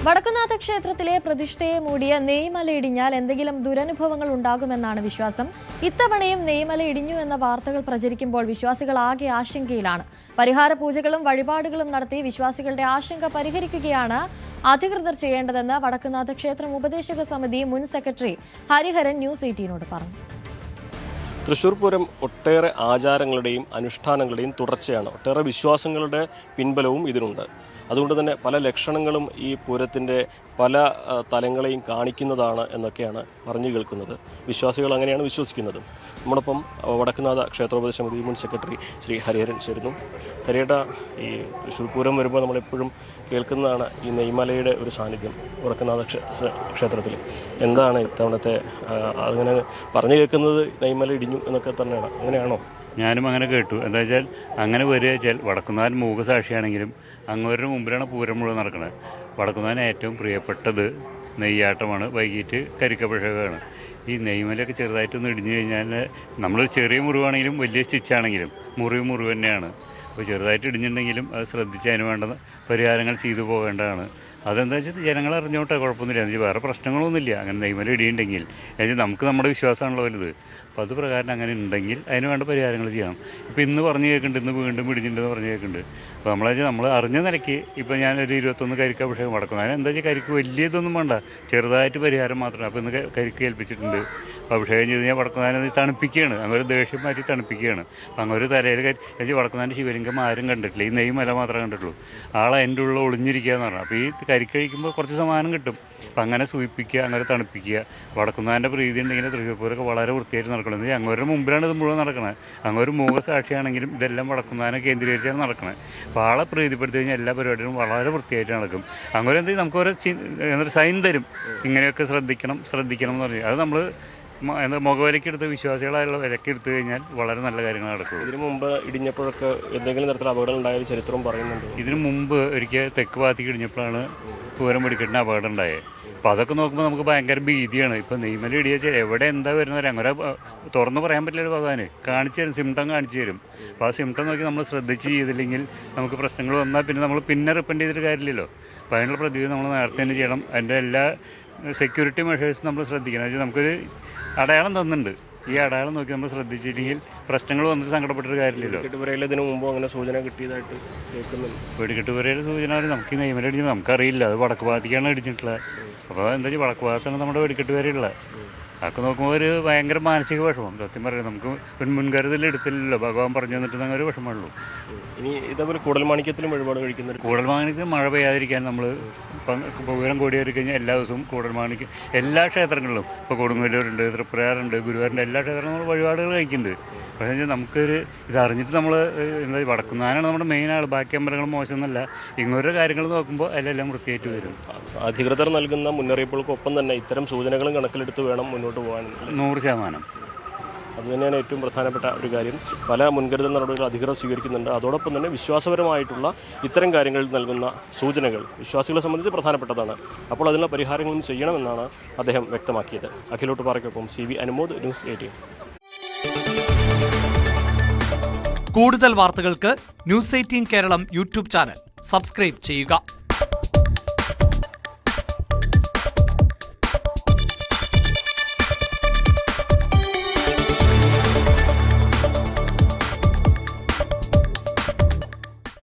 വടക്കുംനാഥ ക്ഷേത്രത്തിലെ പ്രതിഷ്ഠയെ മൂടിയ നെയ്മല ഇടിഞ്ഞാൽ എന്തെങ്കിലും ദുരനുഭവങ്ങൾ ഉണ്ടാകുമെന്നാണ് വിശ്വാസം. ഇത്തവണയും നെയ്മല ഇടിഞ്ഞു എന്ന വാർത്തകൾ പ്രചരിക്കുമ്പോൾ വിശ്വാസികൾ ആകെ ആശങ്കയിലാണ്. പരിഹാര പൂജകളും വഴിപാടുകളും നടത്തി വിശ്വാസികളുടെ ആശങ്ക പരിഹരിക്കുകയാണ് അധികൃതർ ചെയ്യേണ്ടതെന്ന് വടക്കുംനാഥ ക്ഷേത്രം ഉപദേശക സമിതി മുൻ സെക്രട്ടറി ഹരിഹരൻ ന്യൂസ് 18 പറഞ്ഞു. തൃശ്ശൂർ പൂരം ഒട്ടേറെ ആചാരങ്ങളുടെയും അനുഷ്ഠാനങ്ങളുടെയും തുടർച്ചയാണ്. ഒട്ടേറെ വിശ്വാസങ്ങളുടെ പിൻബലവും ഇതിനുണ്ട്. അതുകൊണ്ട് തന്നെ പല ലക്ഷണങ്ങളും ഈ പൂരത്തിൻ്റെ പല തലങ്ങളെയും കാണിക്കുന്നതാണ് എന്നൊക്കെയാണ് പറഞ്ഞു കേൾക്കുന്നത്. വിശ്വാസികൾ അങ്ങനെയാണ് വിശ്വസിക്കുന്നത്. നമ്മോടൊപ്പം വടക്കുംനാഥ ക്ഷേത്രോപദേശ സമിതി മുൻ സെക്രട്ടറി ശ്രീ ഹരിഹരൻ ചേരുന്നു. ഹരിയേട്ട, ഈ തൃശ്ശൂർ പൂരം വരുമ്പോൾ നമ്മളെപ്പോഴും കേൾക്കുന്നതാണ് ഈ നെയ്മലയുടെ ഒരു സാന്നിധ്യം വടക്കുംനാഥ ക്ഷേത്രത്തിൽ. എന്താണ് ഇത്തവണത്തെ അങ്ങനെ പറഞ്ഞു കേൾക്കുന്നത്? നെയ്മല ഇടിഞ്ഞു എന്നൊക്കെ തന്നെയാണ്, അങ്ങനെയാണോ? ഞാനും അങ്ങനെ കേട്ടു. എന്താ വെച്ചാൽ അങ്ങനെ വരിക വെച്ചാൽ വടക്കുംനാഥൻ മൂകസാക്ഷിയാണെങ്കിലും അങ്ങോരുടെ മുമ്പിലാണ് പൂരം മുഴുവൻ നടക്കുന്നത്. വടക്കുംനാഥന് ഏറ്റവും പ്രിയപ്പെട്ടത് നെയ്യാട്ടമാണ്, വൈകിട്ട് കരിക്കഭിഷേകമാണ്. ഈ നെയ്മലൊക്കെ ചെറുതായിട്ടൊന്ന് ഇടിഞ്ഞു കഴിഞ്ഞാൽ നമ്മൾ ചെറിയ മുറിവാണെങ്കിലും വലിയ സ്റ്റിച്ചാണെങ്കിലും മുറിവ് തന്നെയാണ്. അപ്പോൾ ചെറുതായിട്ട് ഇടിഞ്ഞിട്ടുണ്ടെങ്കിലും അത് ശ്രദ്ധിച്ച് അതിന് വേണ്ട പരിഹാരങ്ങൾ ചെയ്തു പോകേണ്ടതാണ്. അതെന്താ വെച്ചാൽ ജനങ്ങൾ അറിഞ്ഞോട്ടെ, കുഴപ്പമൊന്നുമില്ല. എന്ന് വെച്ചാൽ വേറെ പ്രശ്നങ്ങളൊന്നുമില്ല. അങ്ങനെ നെയ്മല ഇടിയുണ്ടെങ്കിൽ നമുക്ക് നമ്മുടെ വിശ്വാസമാണല്ലോ വലുത്. അപ്പോൾ അത് പ്രകാരം അങ്ങനെ ഉണ്ടെങ്കിൽ അതിന് വേണ്ട പരിഹാരങ്ങൾ ചെയ്യണം. ഇപ്പോൾ ഇന്ന് പറഞ്ഞു കേൾക്കുന്നുണ്ട്, ഇന്ന് വീണ്ടും പിടിച്ചിട്ടുണ്ടെന്ന് പറഞ്ഞു കേൾക്കുന്നുണ്ട്. അപ്പോൾ നമ്മൾ അറിഞ്ഞ നിലയ്ക്ക് ഇപ്പോൾ ഞാനൊരു 21 കരിക്ക് അഭിഷേകം നടക്കുന്നു. അതിന് എന്താ വെച്ചാൽ കരിക്ക് വലിയ ഇതൊന്നും വേണ്ട, ചെറുതായിട്ട് പരിഹാരം മാത്രമാണ്. അപ്പോൾ ഇന്ന് കരിക്ക് ഏൽപ്പിച്ചിട്ടുണ്ട്. അഭിഷേകം ചെയ്ത് ഞാൻ വടക്കുംനാഥനെ തണുപ്പിക്കുകയാണ്. അങ്ങനെ ദേഷ്യം മാറ്റി തണുപ്പിക്കുകയാണ്. അങ്ങനെ ഒരു തലയിൽ വടക്കുംനാഥൻ്റെ ശിവലിംഗം ആരും കണ്ടിട്ടില്ല, ഈ നെയ്മല മാത്രമേ കണ്ടിട്ടുള്ളൂ. ആളെ എൻ്റെ ഉള്ളിൽ ഒളിഞ്ഞിരിക്കുക എന്ന് പറഞ്ഞാൽ. അപ്പോൾ ഈ കരിക്ക് കഴിക്കുമ്പോൾ കുറച്ച് സമാധാനം കിട്ടും. അപ്പം അങ്ങനെ സൂചിപ്പിക്കുക, അങ്ങനെ തണുപ്പിക്കുക. വടക്കുംനാഥൻ്റെ പ്രീതി ഉണ്ടെങ്കിൽ തൃശ്ശൂർ പൂരമൊക്കെ വളരെ വൃത്തിയായിട്ട് നടക്കുന്നത്. അങ്ങോരുടെ മുമ്പിലാണ് ഇത് മുഴുവൻ നടക്കുന്നത്. അങ്ങൊരു മൂകസാക്ഷിയാണെങ്കിലും ഇതെല്ലാം വടക്കുംനാഥനെ കേന്ദ്രീകരിച്ചാണ് നടക്കുന്നത്. അപ്പോൾ ആളെ പ്രീതിപ്പെടുത്തി കഴിഞ്ഞാൽ എല്ലാ പരിപാടികളും വളരെ വൃത്തിയായിട്ട് നടക്കും. അങ്ങനെ എന്തെങ്കിലും നമുക്കൊരു സൈൻ തരും, ഇങ്ങനെയൊക്കെ ശ്രദ്ധിക്കണം എന്ന് പറഞ്ഞു. അത് നമ്മൾ മുഖവിലക്കെടുത്ത് വിശ്വാസികളായുള്ള വിലക്കെടുത്ത് കഴിഞ്ഞാൽ വളരെ നല്ല കാര്യങ്ങൾ നടക്കും. ഇതിനു മുമ്പ് ഇടിഞ്ഞപ്പോഴൊക്കെ എന്തെങ്കിലും തരത്തിൽ അപകടം ഉണ്ടായ ചരിത്രം പറയുന്നുണ്ട്. ഇതിനു മുമ്പ് ഒരിക്കൽ തെക്ക് ഭാഗത്തേക്ക് ഇടിഞ്ഞപ്പോഴാണ് പൂരം വെടിക്കെട്ടിന് അപകടം ഉണ്ടായത്. അപ്പോൾ അതൊക്കെ നോക്കുമ്പോൾ നമുക്ക് ഭയങ്കര ഭീതിയാണ്. ഇപ്പോൾ നെയ്മല ഇടിയാൽ എവിടെ എന്താ വരുന്നത് അങ്ങനെ തുറന്ന് പറയാൻ പറ്റില്ലല്ലോ. ഭഗവാന് കാണിച്ചു തരും, സിംറ്റം കാണിച്ചു തരും. അപ്പോൾ ആ സിംറ്റം നോക്കി നമ്മൾ ശ്രദ്ധിച്ച് ചെയ്തില്ലെങ്കിൽ നമുക്ക് പ്രശ്നങ്ങൾ വന്നാൽ പിന്നെ റിപ്പൻഡ് ചെയ്തിട്ട് കാര്യമില്ലല്ലോ. അപ്പോൾ അതിനുള്ള പ്രതിവിധി നമ്മൾ നേരത്തെ തന്നെ ചെയ്യണം. അതിൻ്റെ എല്ലാ സെക്യൂരിറ്റി മെഷേഴ്സും നമ്മൾ ശ്രദ്ധിക്കണം. അതായത് നമുക്കൊരു അടയാളം തന്നിട്ടുണ്ട്, ഈ അടയാളം നോക്കി നമ്മൾ ശ്രദ്ധിച്ചില്ലെങ്കിൽ പ്രശ്നങ്ങൾ വന്നിട്ട് സങ്കടപ്പെട്ടൊരു കാര്യമില്ലല്ലോ. വെടിക്കെട്ടുപുരയിലതിന് മുമ്പ് അങ്ങനെ സൂചന കിട്ടിയതായിട്ട് കേൾക്കുന്നുണ്ട്. വെടിക്കെട്ടുപുരയിലെ സൂചന നമുക്ക് ഈ നെയ്മല അടിച്ചത് നമുക്കറിയില്ല. അത് വടക്ക് ഭാഗത്തേക്കാണ് അടിച്ചിട്ടുള്ളത്. അപ്പോൾ എന്താ വെച്ചാൽ വടക്ക് ഭാഗത്താണ് നമ്മുടെ വെടിക്കെട്ടുപുരയുള്ളത്. അതൊക്കെ നോക്കുമ്പോൾ ഒരു ഭയങ്കര മാനസിക വിഷമം. സത്യം പറയാം, നമുക്ക് മുൻകരുതൽ എടുത്തില്ലല്ലോ. ഭഗവാൻ പറഞ്ഞു തന്നിട്ട് അങ്ങനെ ഒരു വിഷമമുള്ളൂ. ഇനി ഇതേപോലെ കൂടൽമാണിക്യത്തിലും വഴിപാട് കഴിക്കുന്നത്. കൂടൽമാണിക്യത്തിൽ മഴ പെയ്യാതിരിക്കാൻ നമ്മൾ പൂരം കോടിയേറി കഴിഞ്ഞാൽ എല്ലാ ദിവസവും കൂടൽമാണിക്യം എല്ലാ ക്ഷേത്രങ്ങളിലും, ഇപ്പോൾ കൊടുങ്ങല്ലൂരുണ്ട്, തൃപ്രയാറുണ്ട്, ഗുരുവായൂരുണ്ട്, എല്ലാ ക്ഷേത്രങ്ങളും നമ്മൾ വഴിപാടുകൾ കഴിക്കുന്നുണ്ട്. പക്ഷേ നമുക്കൊരു ഇതറിഞ്ഞിട്ട് നമ്മൾ എന്താ വടക്കുംനാഥനാണ് നമ്മുടെ മെയിൻ ആൾ. ബാക്കി അമ്പലങ്ങൾ മോശം എന്നല്ല, ഇങ്ങോട്ട് കാര്യങ്ങൾ നോക്കുമ്പോൾ അതിലെല്ലാം വൃത്തിയായിട്ട് വരും. അധികൃതർ നൽകുന്ന മുന്നറിയിപ്പുകൾക്കൊപ്പം തന്നെ ഇത്തരം സൂചനകളും കണക്കിലെടുത്ത് വേണം മുന്നോട്ട് പോകാൻ. 100%. അതുതന്നെയാണ് ഏറ്റവും പ്രധാനപ്പെട്ട ഒരു കാര്യം. പല മുൻകരുതൽ നടപടികൾ അധികൃതർ സ്വീകരിക്കുന്നുണ്ട്. അതോടൊപ്പം തന്നെ വിശ്വാസപരമായിട്ടുള്ള ഇത്തരം കാര്യങ്ങളിൽ നൽകുന്ന സൂചനകൾ വിശ്വാസികളെ സംബന്ധിച്ച് പ്രധാനപ്പെട്ടതാണ്. അപ്പോൾ അതിനുള്ള പരിഹാരങ്ങളും ചെയ്യണമെന്നാണ് അദ്ദേഹം വ്യക്തമാക്കിയത്. അഖിലോട്ട് പാറയ്ക്കൊപ്പം CV അനുമോദ്, ന്യൂസ് 18. കൂടുതൽ വാർത്തകൾക്ക് news 18 Keralam YouTube channel subscribe ചെയ്യുക.